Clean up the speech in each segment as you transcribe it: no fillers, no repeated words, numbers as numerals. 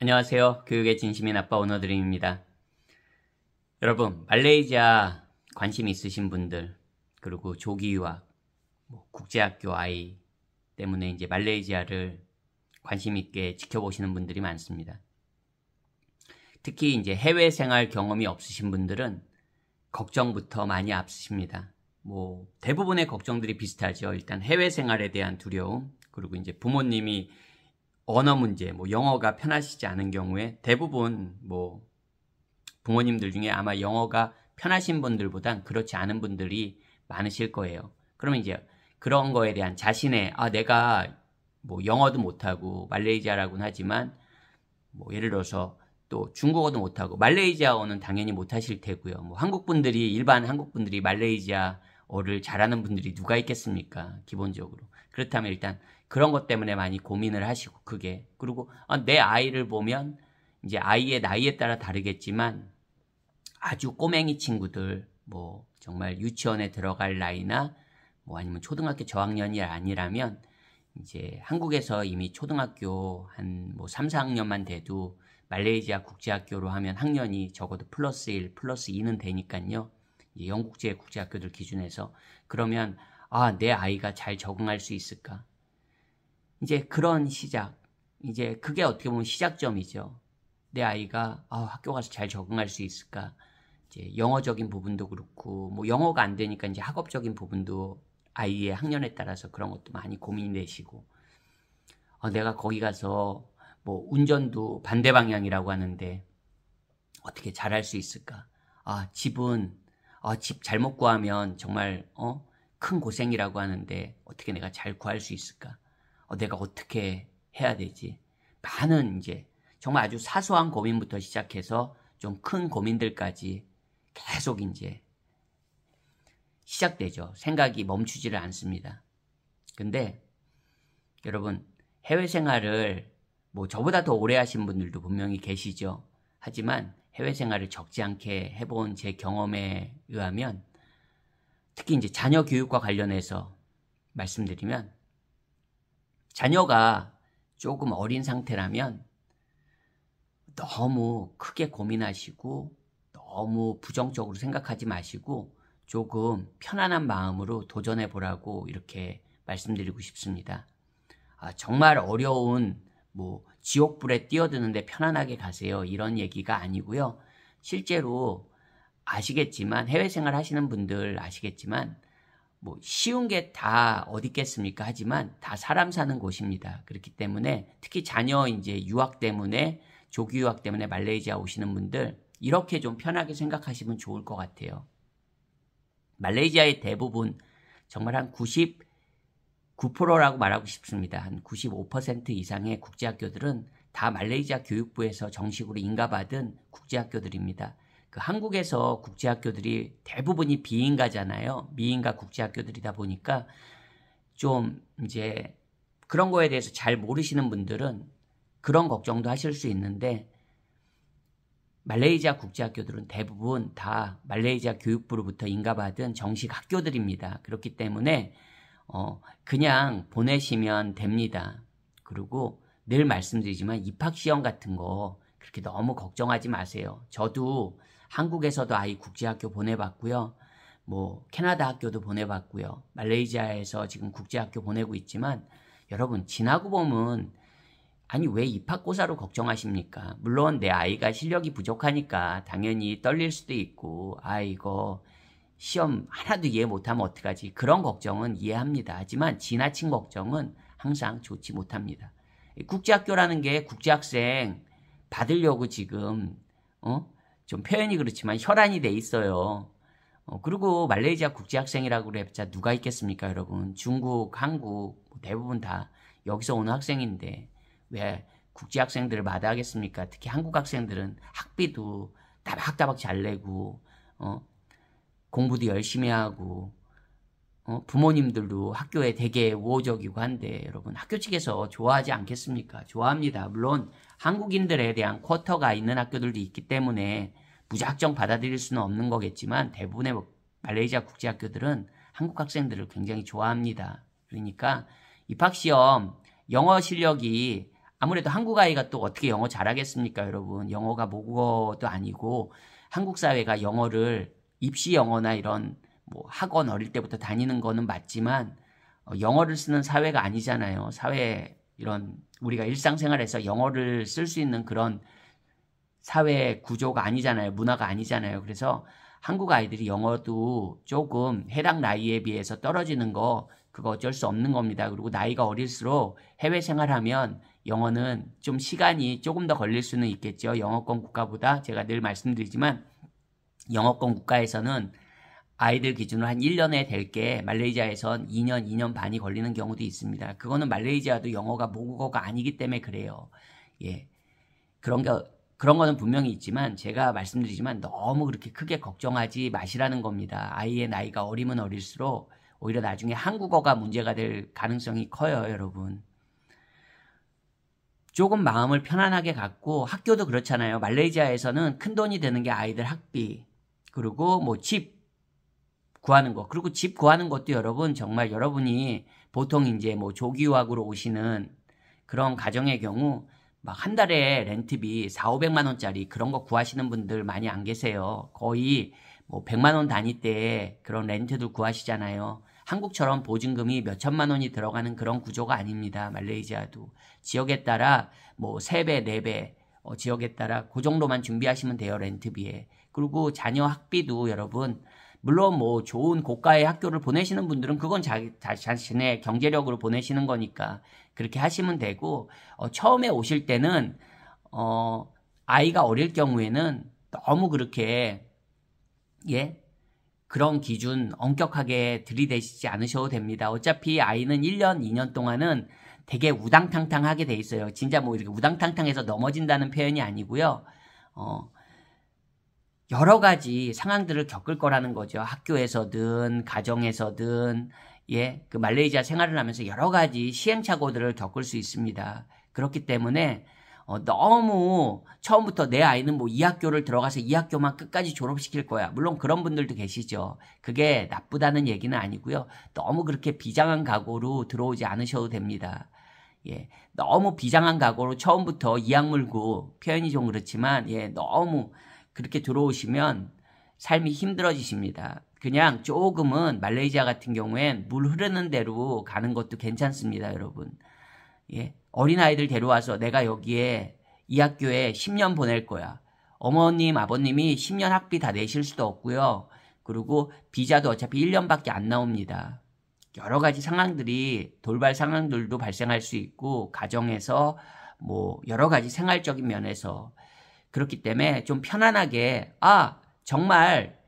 안녕하세요. 교육의 진심인 아빠 오너드림입니다. 여러분, 말레이시아 관심 있으신 분들, 그리고 조기 유학, 국제학교 아이 때문에 이제 말레이시아를 관심 있게 지켜보시는 분들이 많습니다. 특히 이제 해외 생활 경험이 없으신 분들은 걱정부터 많이 앞서십니다. 대부분의 걱정들이 비슷하죠. 일단 해외 생활에 대한 두려움, 그리고 이제 부모님이 언어 문제, 영어가 편하시지 않은 경우에 대부분 부모님들 중에 아마 영어가 편하신 분들보단 그렇지 않은 분들이 많으실 거예요. 그러면 이제 그런 거에 대한 자신의 내가 영어도 못하고 말레이시아라고는 하지만 예를 들어서 또 중국어도 못하고 말레이시아어는 당연히 못하실 테고요. 일반 한국 분들이 말레이시아어를 잘하는 분들이 누가 있겠습니까? 기본적으로. 그렇다면 일단 그런 것 때문에 많이 고민을 하시고 그리고 내 아이를 보면 이제 아이의 나이에 따라 다르겠지만 아주 꼬맹이 친구들 정말 유치원에 들어갈 나이나 아니면 초등학교 저학년이 아니라면 이제 한국에서 이미 초등학교 한 3, 4학년만 돼도 말레이시아 국제학교로 하면 학년이 적어도 플러스 1, 플러스 2는 되니까요. 영국제 국제학교들 기준에서 그러면 내 아이가 잘 적응할 수 있을까? 이제 그런 시작, 이제 그게 어떻게 보면 시작점이죠. 내 아이가 학교 가서 잘 적응할 수 있을까? 이제 영어적인 부분도 그렇고 영어가 안 되니까 이제 학업적인 부분도 아이의 학년에 따라서 그런 것도 많이 고민이 되시고 내가 거기 가서 운전도 반대 방향이라고 하는데 어떻게 잘할 수 있을까? 집은 집 잘못 구하면 정말 큰 고생이라고 하는데 어떻게 내가 잘 구할 수 있을까? 내가 어떻게 해야 되지? 많은 이제 정말 아주 사소한 고민부터 시작해서 좀 큰 고민들까지 계속 이제 시작되죠. 생각이 멈추지를 않습니다. 근데 여러분, 해외 생활을 저보다 더 오래 하신 분들도 분명히 계시죠. 하지만 해외 생활을 적지 않게 해본 제 경험에 의하면 특히 이제 자녀 교육과 관련해서 말씀드리면 자녀가 조금 어린 상태라면 너무 크게 고민하시고 너무 부정적으로 생각하지 마시고 조금 편안한 마음으로 도전해 보라고 이렇게 말씀드리고 싶습니다. 정말 어려운 지옥불에 뛰어드는데 편안하게 가세요. 이런 얘기가 아니고요. 실제로 아시겠지만 해외 생활 하시는 분들 아시겠지만 쉬운 게 다 어디 있겠습니까? 하지만 다 사람 사는 곳입니다. 그렇기 때문에 특히 자녀 이제 유학 때문에 조기 유학 때문에 말레이시아 오시는 분들 이렇게 좀 편하게 생각하시면 좋을 것 같아요. 말레이시아의 대부분 정말 한 99%라고 말하고 싶습니다. 한 95% 이상의 국제학교들은 다 말레이시아 교육부에서 정식으로 인가받은 국제학교들입니다. 한국에서 국제학교들이 대부분이 비인가잖아요. 미인가 국제학교들이다 보니까 좀 이제 그런 거에 대해서 잘 모르시는 분들은 그런 걱정도 하실 수 있는데 말레이시아 국제학교들은 대부분 다 말레이시아 교육부로부터 인가받은 정식 학교들입니다. 그렇기 때문에 그냥 보내시면 됩니다. 그리고 늘 말씀드리지만 입학시험 같은 거 그렇게 너무 걱정하지 마세요. 저도 한국에서도 아이 국제학교 보내봤고요. 캐나다 학교도 보내봤고요. 말레이시아에서 지금 국제학교 보내고 있지만 여러분 지나고 보면 왜 입학고사로 걱정하십니까? 물론 내 아이가 실력이 부족하니까 당연히 떨릴 수도 있고 이거 시험 하나도 이해 못하면 어떡하지? 그런 걱정은 이해합니다. 하지만 지나친 걱정은 항상 좋지 못합니다. 국제학교라는 게 국제학생 받으려고 지금 좀 표현이 그렇지만 혈안이 돼 있어요. 그리고 말레이시아 국제학생이라고 그래봤자 누가 있겠습니까, 여러분? 중국, 한국 대부분 다 여기서 오는 학생인데 왜 국제학생들을 마다하겠습니까? 특히 한국 학생들은 학비도 따박따박 잘 내고 공부도 열심히 하고 부모님들도 학교에 되게 우호적이고 한데 여러분 학교 측에서 좋아하지 않겠습니까? 좋아합니다. 물론 한국인들에 대한 쿼터가 있는 학교들도 있기 때문에 무작정 받아들일 수는 없는 거겠지만 대부분의 말레이시아 국제학교들은 한국 학생들을 굉장히 좋아합니다. 그러니까 입학시험 영어 실력이 아무래도 한국 아이가 또 어떻게 영어 잘하겠습니까, 여러분? 영어가 모국어도 아니고 한국 사회가 영어를 입시 영어나 이런 뭐 학원 어릴 때부터 다니는 거는 맞지만 영어를 쓰는 사회가 아니잖아요. 사회 이런 우리가 일상생활에서 영어를 쓸 수 있는 그런 사회 구조가 아니잖아요. 문화가 아니잖아요. 그래서 한국 아이들이 영어도 조금 해당 나이에 비해서 떨어지는 거 그거 어쩔 수 없는 겁니다. 그리고 나이가 어릴수록 해외 생활하면 영어는 좀 시간이 조금 더 걸릴 수는 있겠죠. 영어권 국가보다 제가 늘 말씀드리지만 영어권 국가에서는 아이들 기준으로 한 1년에 될 게 말레이시아에선 2년, 2년 반이 걸리는 경우도 있습니다. 그거는 말레이시아도 영어가 모국어가 아니기 때문에 그래요. 예. 그런 거는 분명히 있지만 제가 말씀드리지만 너무 그렇게 크게 걱정하지 마시라는 겁니다. 아이의 나이가 어리면 어릴수록 오히려 나중에 한국어가 문제가 될 가능성이 커요, 여러분. 조금 마음을 편안하게 갖고 학교도 그렇잖아요. 말레이시아에서는 큰 돈이 드는 게 아이들 학비 그리고 뭐 집 구하는 거 그리고 집 구하는 것도 여러분 정말 여러분이 보통 이제 뭐 조기유학으로 오시는 그런 가정의 경우 막 한 달에 렌트비 4,500만 원짜리 그런 거 구하시는 분들 많이 안 계세요. 거의 뭐 100만 원 단위대에 그런 렌트도 구하시잖아요. 한국처럼 보증금이 몇 천만 원이 들어가는 그런 구조가 아닙니다. 말레이시아도. 지역에 따라 뭐 3배, 4배 지역에 따라 그 정도만 준비하시면 돼요. 렌트비에. 그리고 자녀 학비도 여러분 물론 뭐 좋은 고가의 학교를 보내시는 분들은 그건 자신의 경제력으로 보내시는 거니까 그렇게 하시면 되고 처음에 오실 때는 아이가 어릴 경우에는 너무 그렇게 예 그런 기준 엄격하게 들이대시지 않으셔도 됩니다. 어차피 아이는 1년, 2년 동안은 되게 우당탕탕하게 돼 있어요. 진짜 뭐 이렇게 우당탕탕해서 넘어진다는 표현이 아니고요. 여러 가지 상황들을 겪을 거라는 거죠. 학교에서든 가정에서든 예, 그 말레이시아 생활을 하면서 여러 가지 시행착오들을 겪을 수 있습니다. 그렇기 때문에 너무 처음부터 내 아이는 뭐 이 학교를 들어가서 이 학교만 끝까지 졸업시킬 거야. 물론 그런 분들도 계시죠. 그게 나쁘다는 얘기는 아니고요. 너무 그렇게 비장한 각오로 들어오지 않으셔도 됩니다. 예, 너무 비장한 각오로 처음부터 이악 물고 표현이 좀 그렇지만 예, 너무 그렇게 들어오시면 삶이 힘들어지십니다. 그냥 조금은 말레이시아 같은 경우엔 물 흐르는 대로 가는 것도 괜찮습니다, 여러분. 예, 어린아이들 데려와서 내가 여기에 이 학교에 10년 보낼 거야. 어머님, 아버님이 10년 학비 다 내실 수도 없고요. 그리고 비자도 어차피 1년밖에 안 나옵니다. 여러 가지 상황들이 돌발 상황들도 발생할 수 있고 가정에서 뭐 여러 가지 생활적인 면에서 그렇기 때문에 좀 편안하게 정말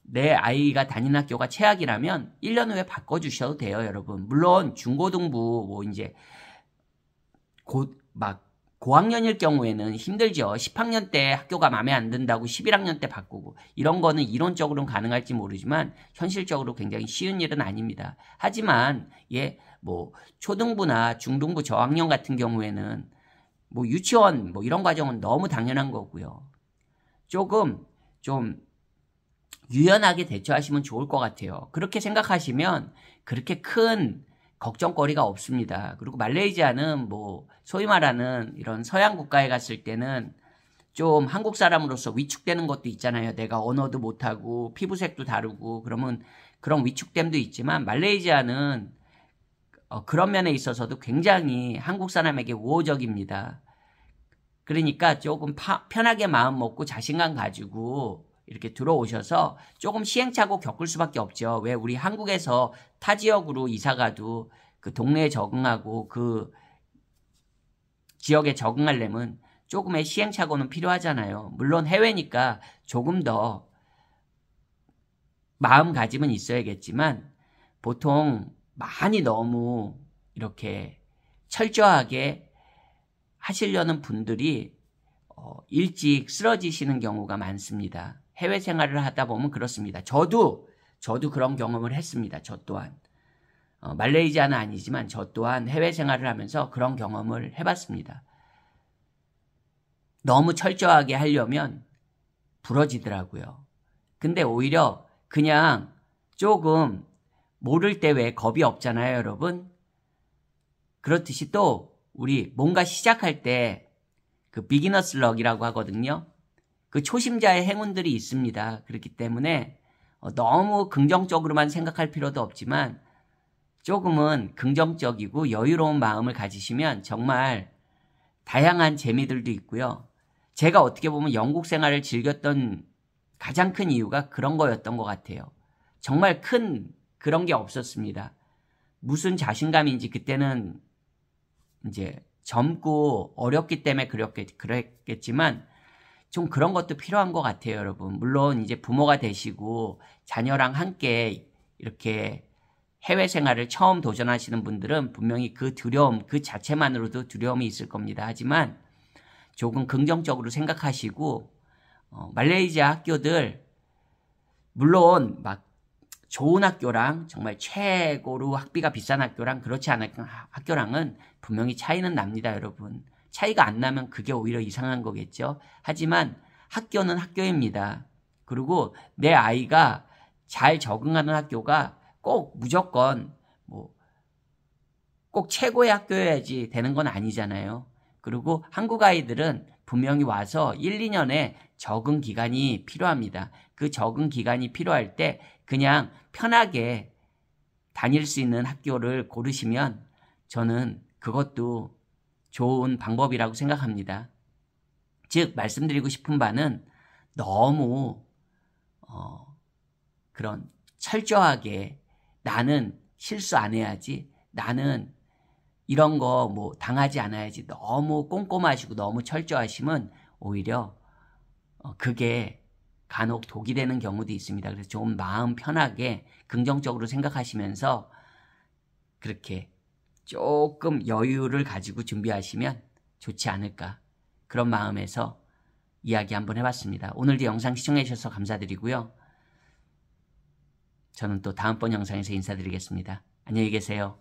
내 아이가 다니는 학교가 최악이라면 1년 후에 바꿔주셔도 돼요, 여러분. 물론 중고등부 뭐 이제 고학년일 경우에는 힘들죠. 10학년 때 학교가 마음에 안 든다고 11학년 때 바꾸고 이런 거는 이론적으로는 가능할지 모르지만 현실적으로 굉장히 쉬운 일은 아닙니다. 하지만 뭐 초등부나 중등부 저학년 같은 경우에는 뭐 유치원 뭐 이런 과정은 너무 당연한 거고요. 조금 좀 유연하게 대처하시면 좋을 것 같아요. 그렇게 생각하시면 그렇게 큰 걱정거리가 없습니다. 그리고 말레이시아는 뭐 소위 말하는 이런 서양 국가에 갔을 때는 좀 한국 사람으로서 위축되는 것도 있잖아요. 내가 언어도 못하고 피부색도 다르고 그러면 그런 위축됨도 있지만 말레이시아는 그런 면에 있어서도 굉장히 한국 사람에게 우호적입니다. 그러니까 조금 편하게 마음 먹고 자신감 가지고 이렇게 들어오셔서 조금 시행착오 겪을 수밖에 없죠. 왜 우리 한국에서 타 지역으로 이사가도 그 동네에 적응하고 그 지역에 적응하려면 조금의 시행착오는 필요하잖아요. 물론 해외니까 조금 더 마음가짐은 있어야겠지만 보통 많이 너무 이렇게 철저하게 하시려는 분들이 일찍 쓰러지시는 경우가 많습니다. 해외 생활을 하다 보면 그렇습니다. 저도 그런 경험을 했습니다. 저 또한 말레이시아는 아니지만 저 또한 해외 생활을 하면서 그런 경험을 해봤습니다. 너무 철저하게 하려면 부러지더라고요. 근데 오히려 그냥 조금 모를 때 왜 겁이 없잖아요, 여러분. 그렇듯이 또 우리 뭔가 시작할 때 그 비기너스 럭이라고 하거든요. 그 초심자의 행운들이 있습니다. 그렇기 때문에 너무 긍정적으로만 생각할 필요도 없지만 조금은 긍정적이고 여유로운 마음을 가지시면 정말 다양한 재미들도 있고요. 제가 어떻게 보면 영국 생활을 즐겼던 가장 큰 이유가 그런 거였던 것 같아요. 정말 큰 그런 게 없었습니다. 무슨 자신감인지 그때는 이제 젊고 어렸기 때문에 그랬겠지만 좀 그런 것도 필요한 것 같아요, 여러분. 물론 이제 부모가 되시고 자녀랑 함께 이렇게 해외 생활을 처음 도전하시는 분들은 분명히 그 두려움, 그 자체만으로도 두려움이 있을 겁니다. 하지만 조금 긍정적으로 생각하시고 말레이시아 학교들 물론 막 좋은 학교랑 정말 최고로 학비가 비싼 학교랑 그렇지 않은 학교랑은 분명히 차이는 납니다, 여러분. 차이가 안 나면 그게 오히려 이상한 거겠죠. 하지만 학교는 학교입니다. 그리고 내 아이가 잘 적응하는 학교가 꼭 무조건 꼭 최고의 학교여야지 되는 건 아니잖아요. 그리고 한국 아이들은 분명히 와서 1, 2년의 적응 기간이 필요합니다. 그 적응 기간이 필요할 때 그냥 편하게 다닐 수 있는 학교를 고르시면 저는 그것도 좋은 방법이라고 생각합니다. 즉 말씀드리고 싶은 바는 너무 그런 철저하게 나는 실수 안 해야지, 나는 이런 거 당하지 않아야지 너무 꼼꼼하시고 너무 철저하시면 오히려 그게 간혹 독이 되는 경우도 있습니다. 그래서 좀 마음 편하게 긍정적으로 생각하시면서 그렇게 조금 여유를 가지고 준비하시면 좋지 않을까, 그런 마음에서 이야기 한번 해봤습니다. 오늘도 영상 시청해 주셔서 감사드리고요. 저는 또 다음번 영상에서 인사드리겠습니다. 안녕히 계세요.